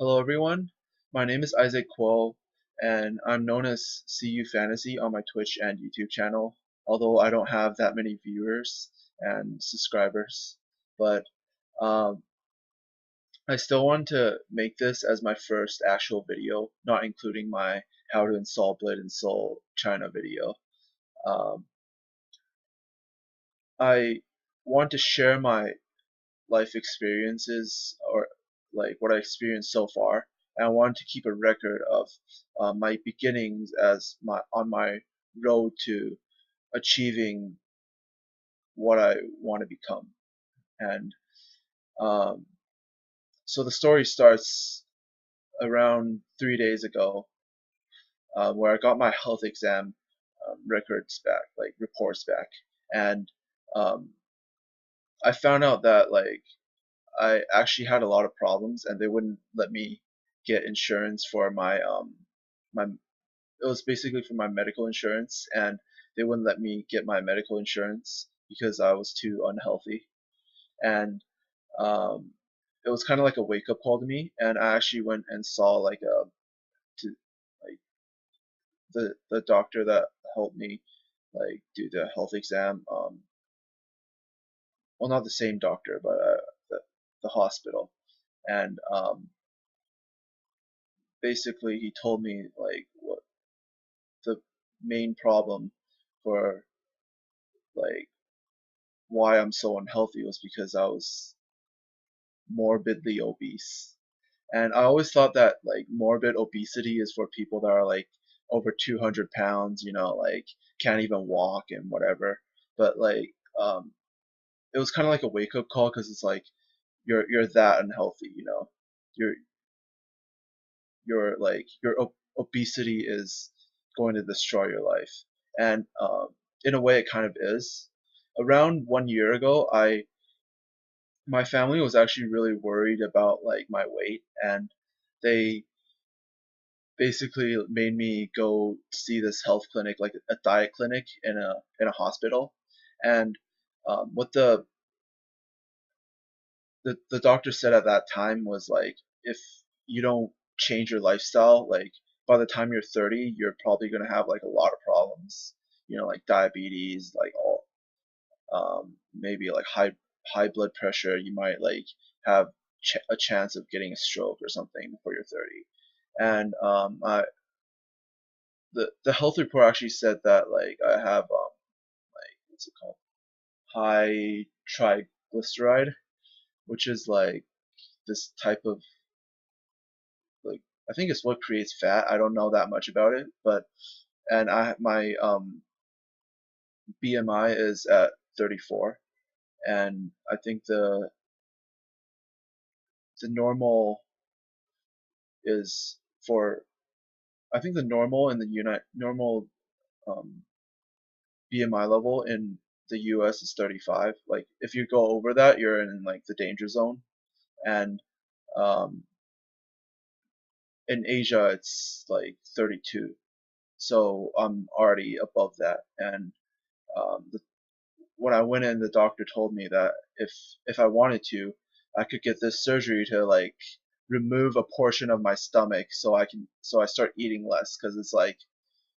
Hello everyone, my name is Isaac Kuo, and I'm known as CU Fantasy on my Twitch and YouTube channel, although I don't have that many viewers and subscribers. But um, I still want to make this as my first actual video, not including my how to install Blade and Soul China video. Um, I want to share my life experiences or like what I experienced so far. And I wanted to keep a record of my beginnings as my on my road to achieving what I want to become. And um, so the story starts around 3 days ago, where I got my health exam records back, like reports back, and um, I found out that like I actually had a lot of problems, and they wouldn't let me get insurance for my it was basically for my medical insurance, and they wouldn't let me get my medical insurance because I was too unhealthy. And um, it was kind of like a wake up call to me, and I actually went and saw like to, like the doctor that helped me like do the health exam. Well, not the same doctor, but the hospital. And basically he told me like what the main problem for like why I'm so unhealthy was because I was morbidly obese. And I always thought that like morbid obesity is for people that are like over 200 pounds, like can't even walk and whatever. But like it was kind of like a wake up call because it's like you're that unhealthy, Your obesity is going to destroy your life. And in a way, it kind of is. Around 1 year ago, I my family was actually really worried about like my weight, and they basically made me go see this health clinic, like a diet clinic in a hospital. And what the doctor said at that time was like, if you don't change your lifestyle, like by the time you're 30, you're probably gonna have like a lot of problems, like diabetes, like all maybe like high blood pressure. You might like have a chance of getting a stroke or something before you're 30. And the health report actually said that like I have like what's it called, high triglyceride, which is like this type of like I think it's what creates fat. I don't know that much about it, but and I my BMI is at 34, and I think the normal is for I think the normal in the unit normal um, BMI level in the US is 35. Like if you go over that, you're in like the danger zone, and um, in Asia it's like 32. So I'm already above that, and the when I went in, the doctor told me that if I wanted to, I could get this surgery to like remove a portion of my stomach so I start eating less because it's like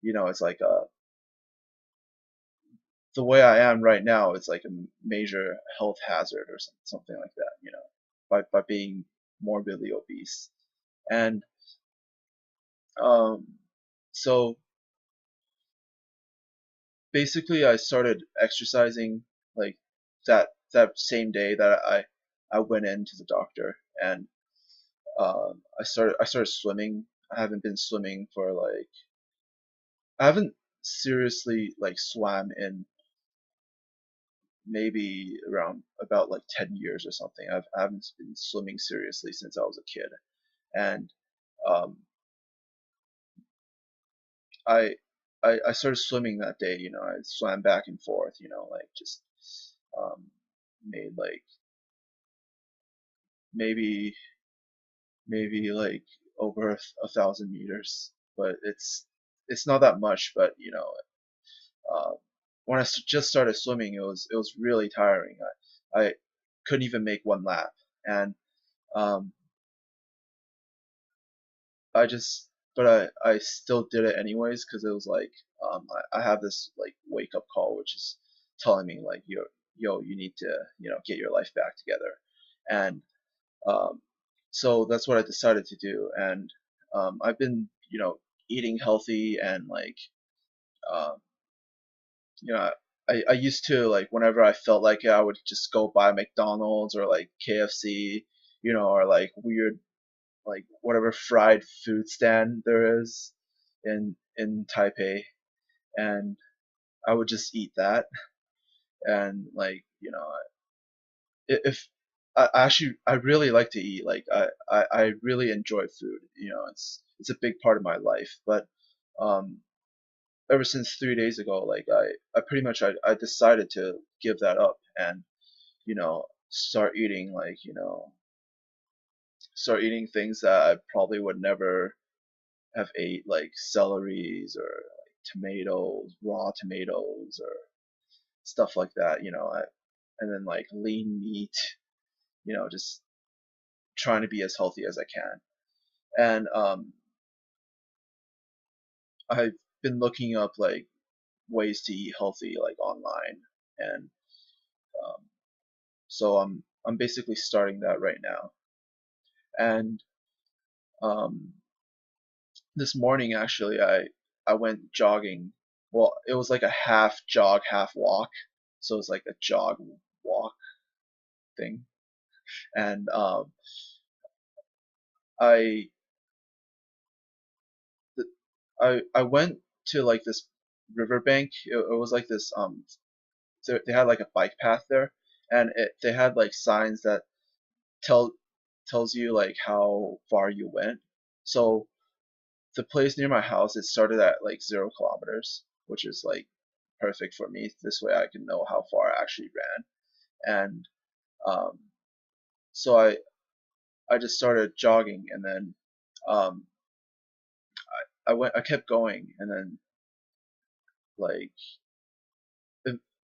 it's like the way I am right now, it's like a major health hazard or something like that, by being morbidly obese. And um, so basically I started exercising like that same day that I went into the doctor, and I started swimming. I haven't been swimming for like I haven't seriously like swam in maybe around about like 10 years or something. I haven't been swimming seriously since I was a kid. And um, I, I started swimming that day. I swam back and forth. Like just um, made like maybe like over a thousand meters, but it's not that much. But uh, when I just started swimming, it was really tiring. I couldn't even make one lap, and um, I just but I still did it anyways because it was like I have this like wake up call which is telling me like you need to get your life back together. And um, so that's what I decided to do. And I've been eating healthy and like um, you know I used to like whenever I felt like it I would just go buy McDonald's or like KFC, or like weird like whatever fried food stand there is in Taipei, and I would just eat that. And like if I really like to eat, like I really enjoy food. It's a big part of my life. But um, ever since 3 days ago, like I pretty much I decided to give that up and start eating like start eating things that I probably would never have ate, like celeries or like tomatoes, raw tomatoes or stuff like that. And then like lean meat. Just trying to be as healthy as I can. And I've been looking up like ways to eat healthy like online, and um, so I'm basically starting that right now. And um, this morning actually I went jogging. Well, it was like a half jog, half walk, so it's like a jog walk thing. And I I went to like this riverbank. It was like this they had like a bike path there, and they had like signs that tell tells you like how far you went. So the place near my house, it started at like 0 kilometers, which is like perfect for me. This way I can know how far I actually ran. And um, so I just started jogging, and then um, I kept going, and then like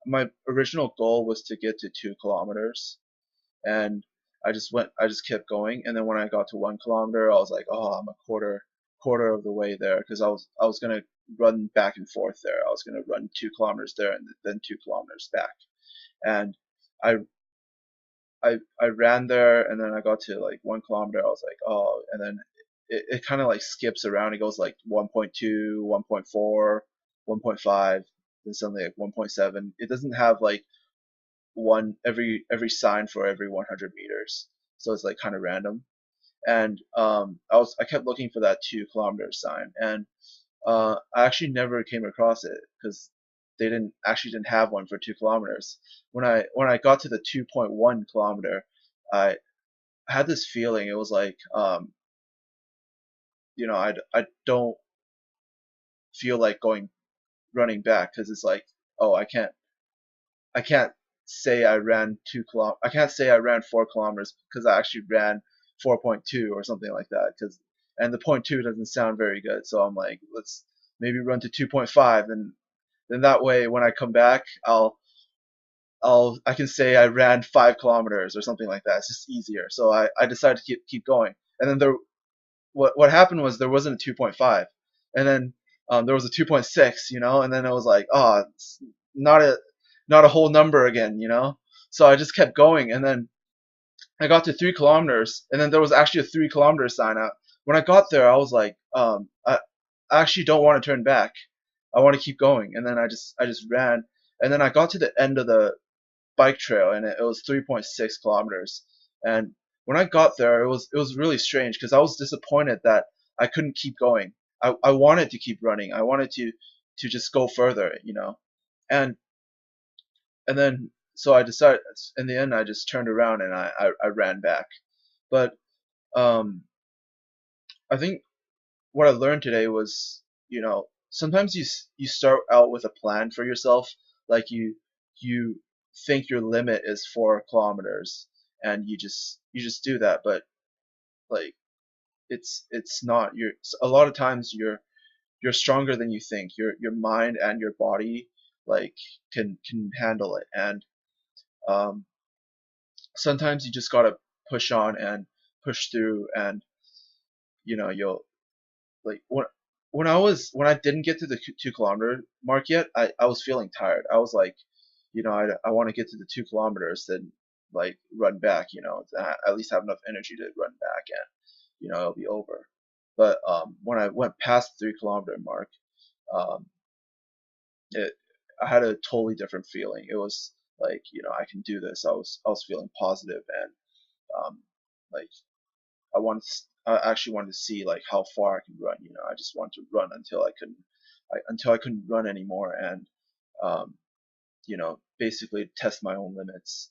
my original goal was to get to 2 kilometers, and I just kept going, and then when I got to 1 kilometer, I was like, oh, I'm a quarter of the way there, because I was gonna run back and forth there. I was gonna run 2 kilometers there and then 2 kilometers back, and I I ran there, and then I got to like 1 kilometer. I was like, oh, and then it kind of like skips around. It goes like 1.2, 1.4, 1.5, then something like 1.7. It doesn't have like one every sign for every 100 meters, so it's like kind of random. And I kept looking for that 2 kilometer sign, and I actually never came across it because they didn't have one for 2 kilometers. When I got to the 2.1 kilometer, I had this feeling. It was like I don't feel like going running back because it's like, oh, I can't say I ran 2 kilometers. I can't say I ran 4 kilometers because I actually ran 4.2 or something like that. And the point two doesn't sound very good. So I'm like, let's maybe run to 2.5, and then that way when I come back, I can say I ran 5 kilometers or something like that. It's just easier. So I decided to keep going. And then what happened was there wasn't a 2.5, and then there was a 2.6, and then it was like, oh, it's not a whole number again. So I just kept going, and then I got to 3 kilometers, and then there was actually a 3 kilometer sign out. When I got there, I was like, I actually don't want to turn back. I want to keep going, and then I just ran, and then I got to the end of the bike trail, and it was 3.6 kilometers. And when I got there, it was really strange because I was disappointed that I couldn't keep going. I wanted to keep running. I wanted to just go further. And then so I decided in the end I just turned around and I ran back. But um, I think what I learned today was, sometimes you start out with a plan for yourself, like you think your limit is 4 kilometers, and you just do that. But like it's not. You're a lot of times you're stronger than you think. Your mind and your body like can handle it, and um, sometimes you just gotta push on and push through, and you know you'll like when I didn't get to the 2 kilometer mark yet, I was feeling tired. I was like, I want to get to the 2 kilometers, then like run back, at least have enough energy to run back, and it'll be over. But when I went past the 3 kilometer mark, um, it I had a totally different feeling. It was like, I can do this. I was feeling positive, and um, like I actually wanted to see like how far I can run. I just wanted to run until I couldn't run anymore, and um, basically test my own limits.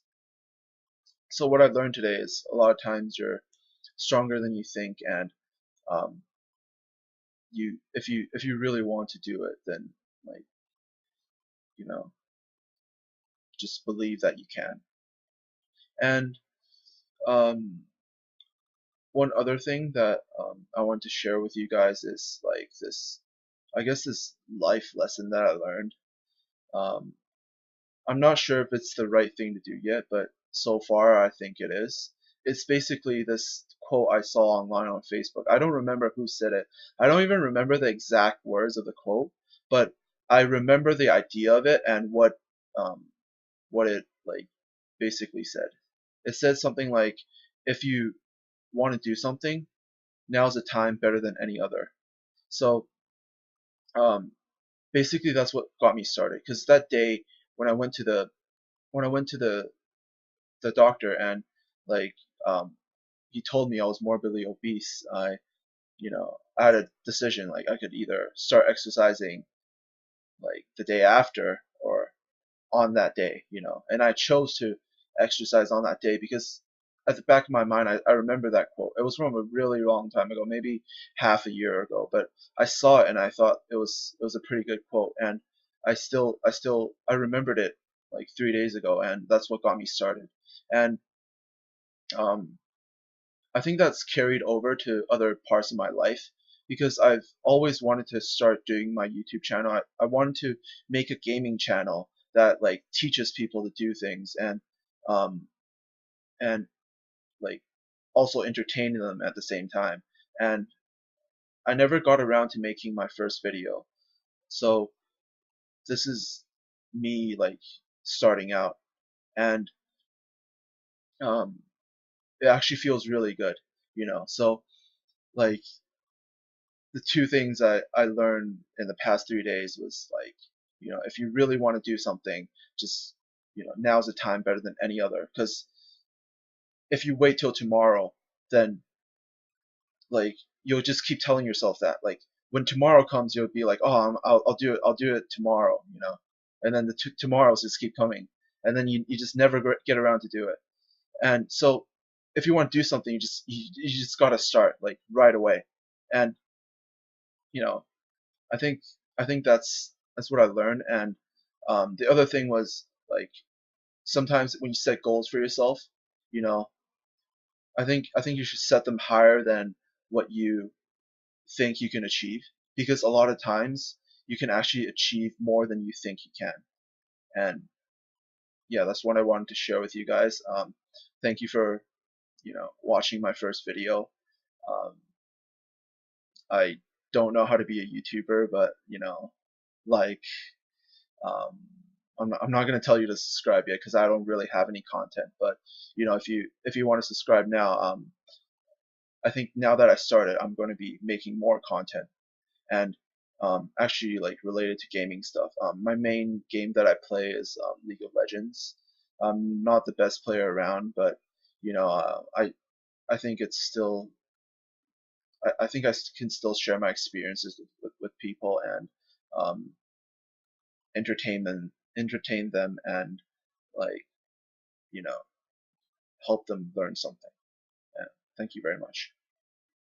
So what I've learned today is a lot of times you're stronger than you think, and um, if you really want to do it, then like you know just believe that you can. And um, one other thing that I want to share with you guys is like this, I guess, this life lesson that I learned. Um, I'm not sure if it's the right thing to do yet, but so far I think it is. It's basically this quote I saw online on Facebook. I don't remember who said it. I don't even remember the exact words of the quote, but I remember the idea of it and um, what it like basically said. It said something like, if you want to do something, now's the time better than any other. So um, basically that's what got me started. Because that day when I went to the when I went to the doctor, and like he told me I was morbidly obese, I had a decision. Like I could either start exercising like the day after or on that day, and I chose to exercise on that day because at the back of my mind, I remember that quote. It was from a really long time ago, maybe half a year ago, but I saw it and I thought it was a pretty good quote, and I remembered it like 3 days ago, and that's what got me started. And um, I think that's carried over to other parts of my life because I've always wanted to start doing my YouTube channel. I wanted to make a gaming channel that like teaches people to do things, um and like also entertain them at the same time. And I never got around to making my first video. So this is me like starting out, and um it actually feels really good, So like the two things I learned in the past 3 days was like, if you really want to do something, just, now's the time better than any other. Because if you wait till tomorrow, then like you'll just keep telling yourself that. Like when tomorrow comes, you'll be like, oh, I'll do it. I'll do it tomorrow. And then the tomorrows just keep coming, and then you just never get around to do it. And so if you want to do something, you just gotta start like right away. And you know I think I think that's what I learned. And the other thing was like sometimes when you set goals for yourself, you know, I think you should set them higher than what you think you can achieve, because a lot of times you can actually achieve more than you think you can. And yeah, that's what I wanted to share with you guys. Thank you for watching my first video. Um, I don't know how to be a YouTuber, but like Um, I'm not going to tell you to subscribe yet because I don't really have any content. But if you want to subscribe now, I think now that I started, I'm going to be making more content, and actually like related to gaming stuff. My main game that I play is League of Legends. I'm not the best player around, but I think it's still I think can still share my experiences with people, and um, entertain them, and like you know help them learn something. And thank you very much.